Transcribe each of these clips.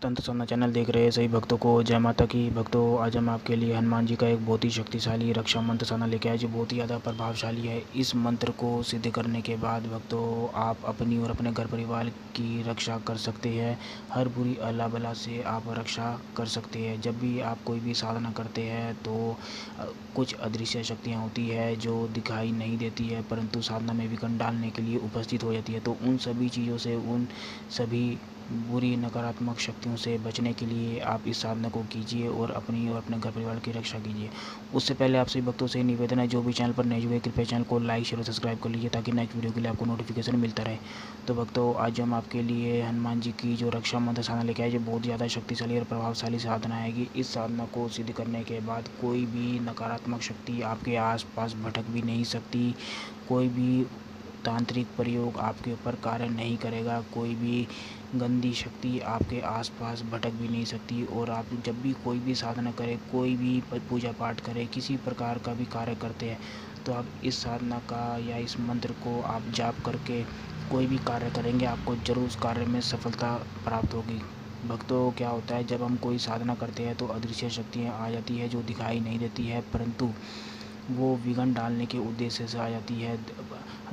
तंत्र साधना चैनल देख रहे सभी भक्तों को जय माता की। भक्तों, आज हम आपके लिए हनुमान जी का एक बहुत ही शक्तिशाली रक्षा मंत्र साधना लेके आए जो बहुत ही ज़्यादा प्रभावशाली है। इस मंत्र को सिद्ध करने के बाद भक्तों आप अपनी और अपने घर परिवार की रक्षा कर सकते हैं। हर बुरी अल्लाह बला से आप रक्षा कर सकते हैं। जब भी आप कोई भी साधना करते हैं तो कुछ अदृश्य शक्तियाँ होती है जो दिखाई नहीं देती है परंतु साधना में विघ्न डालने के लिए उपस्थित हो जाती है। तो उन सभी चीज़ों से, उन सभी बुरी नकारात्मक शक्तियों से बचने के लिए आप इस साधना को कीजिए और अपनी और अपने घर परिवार की रक्षा कीजिए। उससे पहले आप सभी भक्तों से निवेदन है, जो भी चैनल पर नए जुड़े कृपया चैनल को लाइक शेयर और सब्सक्राइब कर लीजिए ताकि नेक्स्ट वीडियो के लिए आपको नोटिफिकेशन मिलता रहे। तो भक्तों, आज हम आपके लिए हनुमान जी की जो रक्षा मंत्र साधना लेके आए जो बहुत ज़्यादा शक्तिशाली और प्रभावशाली साधना आएगी। इस साधना को सिद्ध करने के बाद कोई भी नकारात्मक शक्ति आपके आसपास भटक भी नहीं सकती। कोई भी तांत्रिक प्रयोग आपके ऊपर कार्य नहीं करेगा। कोई भी गंदी शक्ति आपके आसपास भटक भी नहीं सकती। और आप जब भी कोई भी साधना करें, कोई भी पूजा पाठ करें, किसी प्रकार का भी कार्य करते हैं तो आप इस साधना का या इस मंत्र को आप जाप करके कोई भी कार्य करेंगे, आपको ज़रूर उस कार्य में सफलता प्राप्त होगी। भक्तों, क्या होता है जब हम कोई साधना करते हैं तो अदृश्य शक्तियाँ आ जाती है जो दिखाई नहीं देती है परंतु वो विघ्न डालने के उद्देश्य से आ जाती है,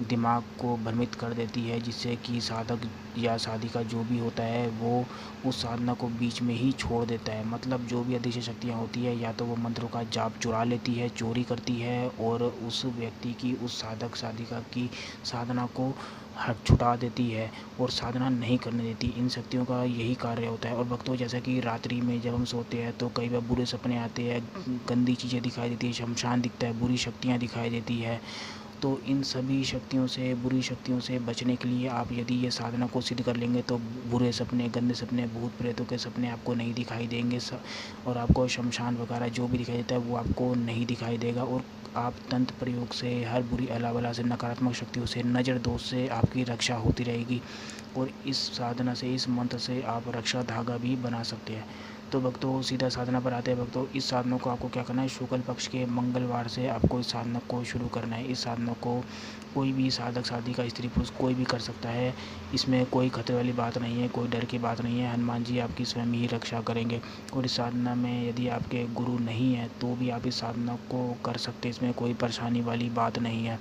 दिमाग को भ्रमित कर देती है, जिससे कि साधक या साधिका जो भी होता है वो उस साधना को बीच में ही छोड़ देता है। मतलब जो भी अदृश्य शक्तियाँ होती है या तो वो मंत्रों का जाप चुरा लेती है, चोरी करती है और उस व्यक्ति की, उस साधक साधिका की साधना को हट छुटा देती है और साधना नहीं करने देती। इन शक्तियों का यही कार्य होता है। और भक्तों, जैसा कि रात्रि में जब हम सोते हैं तो कई बार बुरे सपने आते हैं, गंदी चीज़ें दिखाई देती है, शमशान दिखता है, बुरी शक्तियाँ दिखाई देती है। तो इन सभी शक्तियों से, बुरी शक्तियों से बचने के लिए आप यदि ये साधना को सिद्ध कर लेंगे तो बुरे सपने, गंदे सपने, भूत प्रेतों के सपने आपको नहीं दिखाई देंगे और आपको शमशान वगैरह जो भी दिखाई देता है वो आपको नहीं दिखाई देगा। और आप तंत्र प्रयोग से हर बुरी अला बला से, नकारात्मक शक्तियों से, नज़र दोष से आपकी रक्षा होती रहेगी। और इस साधना से, इस मंत्र से आप रक्षा धागा भी बना सकते हैं। तो भक्तों, सीधा साधना पर आते हैं। भक्तों, इस साधना को आपको क्या करना है, शुक्ल पक्ष के मंगलवार से आपको इस साधना को शुरू करना है। इस साधना को कोई भी साधक साधिका, स्त्री पुरुष कोई भी कर सकता है। इसमें कोई खतरे वाली बात नहीं है, कोई डर की बात नहीं है। हनुमान जी आपकी स्वयं ही रक्षा करेंगे। और इस साधना में यदि आपके गुरु नहीं है तो भी आप इस साधना को कर सकते हैं, इसमें कोई परेशानी वाली बात नहीं है।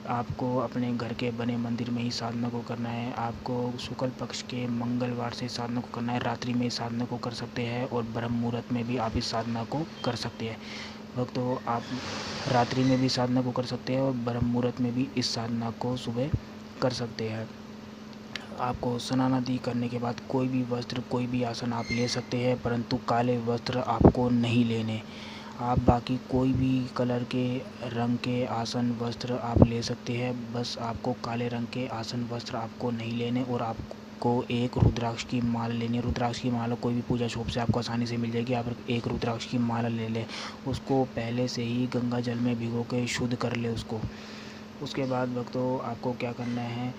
आपको अपने घर के बने मंदिर में ही साधना को करना है। आपको शुक्ल पक्ष के मंगलवार से साधना को करना है। रात्रि में इस साधना को कर सकते हैं और ब्रह्म मुहूर्त में भी आप इस साधना को कर सकते हैं। भक्तों, आप रात्रि में भी साधना को कर सकते हैं और ब्रह्म मुहूर्त में भी इस साधना को सुबह कर सकते हैं। आपको स्नान आदि करने के बाद कोई भी वस्त्र, कोई भी आसन आप ले सकते हैं परंतु काले वस्त्र आपको नहीं लेने। आप बाकी कोई भी कलर के, रंग के आसन वस्त्र आप ले सकते हैं, बस आपको काले रंग के आसन वस्त्र आपको नहीं लेने। और आपको एक रुद्राक्ष की माला लेनी है। रुद्राक्ष की माला कोई भी पूजा शॉप से आपको आसानी से मिल जाएगी। आप एक रुद्राक्ष की माला ले लें, उसको पहले से ही गंगा जल में भिगो के शुद्ध कर ले उसको। उसके बाद भक्तों, आपको क्या करना है,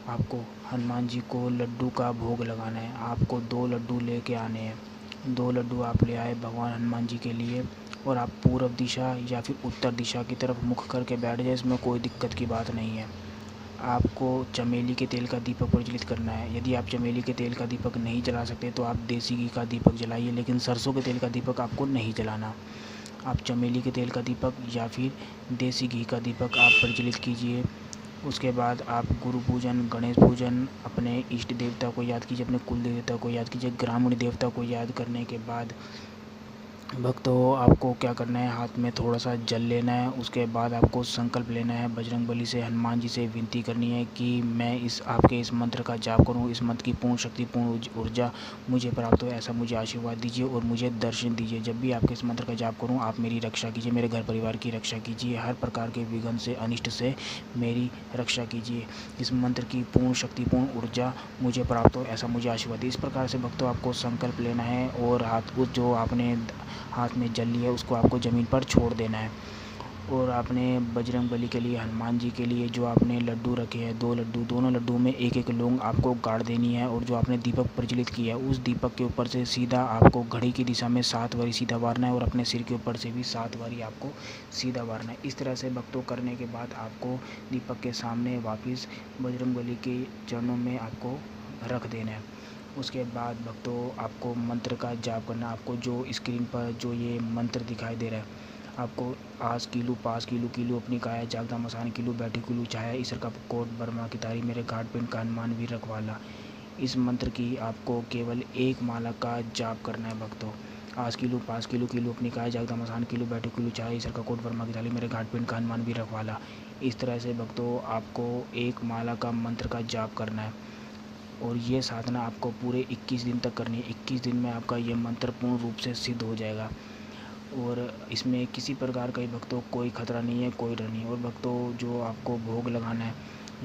आपको हनुमान जी को लड्डू का भोग लगाना है। आपको 2 लड्डू लेके आने हैं। 2 लड्डू आप ले आए भगवान हनुमान जी के लिए और आप पूर्व दिशा या फिर उत्तर दिशा की तरफ मुख करके बैठ जाए, इसमें कोई दिक्कत की बात नहीं है। आपको चमेली के तेल का दीपक प्रज्वलित करना है। यदि आप चमेली के तेल का दीपक नहीं जला सकते तो आप देसी घी का दीपक जलाइए, लेकिन सरसों के तेल का दीपक आपको नहीं जलाना। आप चमेली के तेल का दीपक या फिर देसी घी का दीपक आप प्रज्वलित कीजिए। उसके बाद आप गुरु पूजन, गणेश पूजन, अपने इष्ट देवता को याद कीजिए, अपने कुल देवता को याद कीजिए, ग्रामीण देवता को याद करने के बाद भक्तों, आपको क्या करना है, हाथ में थोड़ा सा जल लेना है। उसके बाद आपको संकल्प लेना है, बजरंगबली से, हनुमान जी से विनती करनी है कि मैं आपके इस मंत्र का जाप करूं, इस मंत्र की पूर्ण शक्ति, पूर्ण ऊर्जा मुझे प्राप्त हो, ऐसा मुझे आशीर्वाद दीजिए और मुझे दर्शन दीजिए। जब भी आपके इस मंत्र का जाप करूँ आप मेरी रक्षा कीजिए, मेरे घर परिवार की रक्षा कीजिए, हर प्रकार के विघ्न से, अनिष्ट से मेरी रक्षा कीजिए। इस मंत्र की पूर्ण शक्ति, पूर्ण ऊर्जा मुझे प्राप्त हो, ऐसा मुझे आशीर्वाद दीजिए। इस प्रकार से भक्तों आपको संकल्प लेना है और उस जो आपने हाथ में जल लिया उसको आपको ज़मीन पर छोड़ देना है। और आपने बजरंगबली के लिए, हनुमान जी के लिए जो आपने लड्डू रखे हैं, 2 लड्डू, दोनों लड्डू में एक एक लौंग आपको गाड़ देनी है। और जो आपने दीपक प्रज्वलित किया है उस दीपक के ऊपर से सीधा आपको घड़ी की दिशा में 7 बारी सीधा मारना है और अपने सिर के ऊपर से भी 7 बारी आपको सीधा मारना है। इस तरह से भक्तों करने के बाद आपको दीपक के सामने वापस बजरंगबली के चरणों में आपको रख देना है। उसके बाद भक्तों आपको मंत्र का जाप करना। आपको जो स्क्रीन पर जो ये मंत्र दिखाई दे रहा है, आपको आस कीलू पास कीलू कीलू अपनी काया जागदा मसान कीलू बैठी कुलू छाया ईश्वर का कोट बर्मा की तारी मेरे घाट पिंड का हनुमान भी रखवाला। इस मंत्र की आपको केवल एक माला का जाप करना है भक्तों। आस कीलू पास कीलू कीलू अपनी काया जागदा मसान कीलू बैठी कुलू छाया ईश्वर का कोट बर्मा की तारी मेरे घाट पिंड का हनुमान भी रखवाला। इस तरह से भक्तों आपको एक माला का मंत्र का जाप करना है और ये साधना आपको पूरे 21 दिन तक करनी है। 21 दिन में आपका ये मंत्र पूर्ण रूप से सिद्ध हो जाएगा और इसमें किसी प्रकार का ही भक्तों कोई खतरा नहीं है, कोई डर नहीं है। और भक्तों जो आपको भोग लगाना है,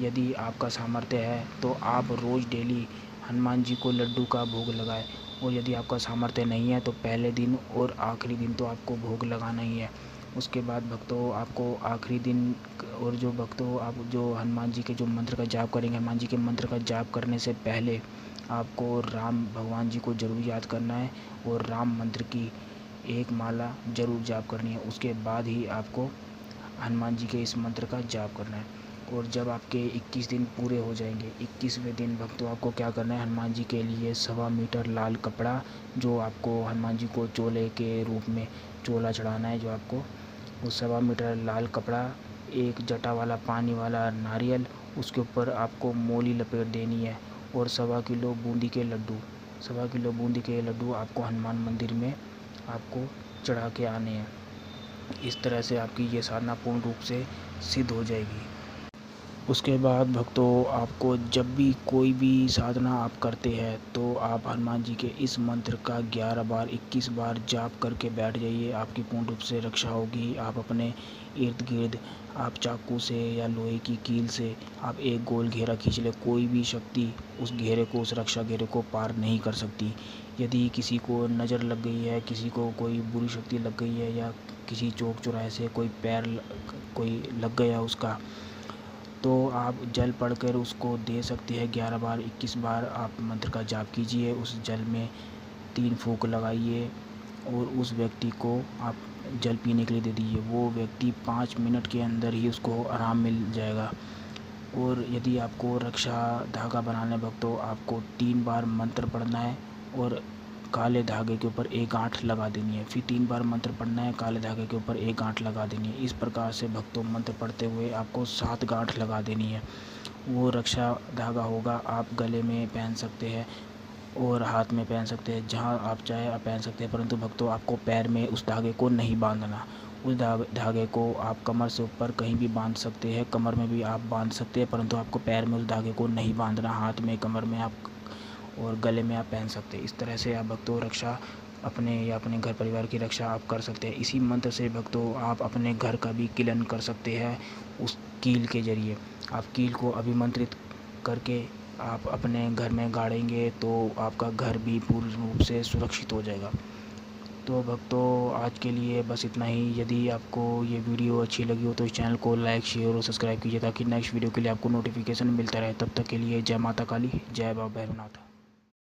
यदि आपका सामर्थ्य है तो आप रोज़ डेली हनुमान जी को लड्डू का भोग लगाएं और यदि आपका सामर्थ्य नहीं है तो पहले दिन और आखिरी दिन तो आपको भोग लगाना ही है। उसके बाद भक्तों आपको आखिरी दिन और जो भक्तों आप जो हनुमान जी के जो मंत्र का जाप करेंगे, हनुमान जी के मंत्र का जाप करने से पहले आपको राम भगवान जी को ज़रूर याद करना है और राम मंत्र की एक माला ज़रूर जाप करनी है। उसके बाद ही आपको हनुमान जी के इस मंत्र का जाप करना है। और जब आपके 21 दिन पूरे हो जाएंगे, 21वें दिन भक्तों आपको क्या करना है, हनुमान जी के लिए 1.25 मीटर लाल कपड़ा, जो आपको हनुमान जी को चोले के रूप में चोला चढ़ाना है, जो आपको वो 1.25 मीटर लाल कपड़ा, एक जटा वाला पानी वाला नारियल, उसके ऊपर आपको मोली लपेट देनी है और 1.25 किलो बूंदी के लड्डू, 1.25 किलो बूंदी के लड्डू आपको हनुमान मंदिर में आपको चढ़ा के आने हैं। इस तरह से आपकी ये साधना पूर्ण रूप से सिद्ध हो जाएगी। उसके बाद भक्तों आपको जब भी कोई भी साधना आप करते हैं तो आप हनुमान जी के इस मंत्र का 11 बार 21 बार जाप करके बैठ जाइए। आपकी पूर्ण रूप से रक्षा होगी। आप अपने इर्द गिर्द आप चाकू से या लोहे की कील से आप एक गोल घेरा खींच ले, कोई भी शक्ति उस घेरे को, उस रक्षा घेरे को पार नहीं कर सकती। यदि किसी को नज़र लग गई है, किसी को कोई बुरी शक्ति लग गई है या किसी चौक चौराहे से कोई पैर कोई लग गया उसका, तो आप जल पढ़कर उसको दे सकते हैं। 11 बार 21 बार आप मंत्र का जाप कीजिए, उस जल में 3 फूंक लगाइए और उस व्यक्ति को आप जल पीने के लिए दे दीजिए। वो व्यक्ति 5 मिनट के अंदर ही उसको आराम मिल जाएगा। और यदि आपको रक्षा धागा बनाना है भक्तों, आपको 3 बार मंत्र पढ़ना है और काले धागे के ऊपर एक गांठ लगा देनी है। फिर 3 बार मंत्र पढ़ना है, काले धागे के ऊपर एक गांठ लगा देनी है। इस प्रकार से भक्तों मंत्र पढ़ते हुए आपको 7 गांठ लगा देनी है। वो रक्षा धागा होगा, आप गले में पहन सकते हैं और हाथ में पहन सकते हैं, जहाँ आप चाहे आप पहन सकते हैं। परंतु भक्तों आपको पैर में उस धागे को नहीं बांधना। उस धागे को आप कमर से ऊपर कहीं भी बांध सकते हैं, कमर में भी आप बांध सकते हैं, परंतु आपको पैर में उस धागे को नहीं बांधना। हाथ में, कमर में आप और गले में आप पहन सकते हैं। इस तरह से आप भक्तों रक्षा अपने या अपने घर परिवार की रक्षा आप कर सकते हैं। इसी मंत्र से भक्तों आप अपने घर का भी किलन कर सकते हैं। उस कील के जरिए आप कील को अभिमंत्रित करके आप अपने घर में गाड़ेंगे तो आपका घर भी पूर्ण रूप से सुरक्षित हो जाएगा। तो भक्तों आज के लिए बस इतना ही। यदि आपको ये वीडियो अच्छी लगी हो तो इस चैनल को लाइक, शेयर और सब्सक्राइब कीजिए ताकि नेक्स्ट वीडियो के लिए आपको नोटिफिकेशन मिलता रहे। तब तक के लिए जय माता काली, जय बाबा भैरवनाथ।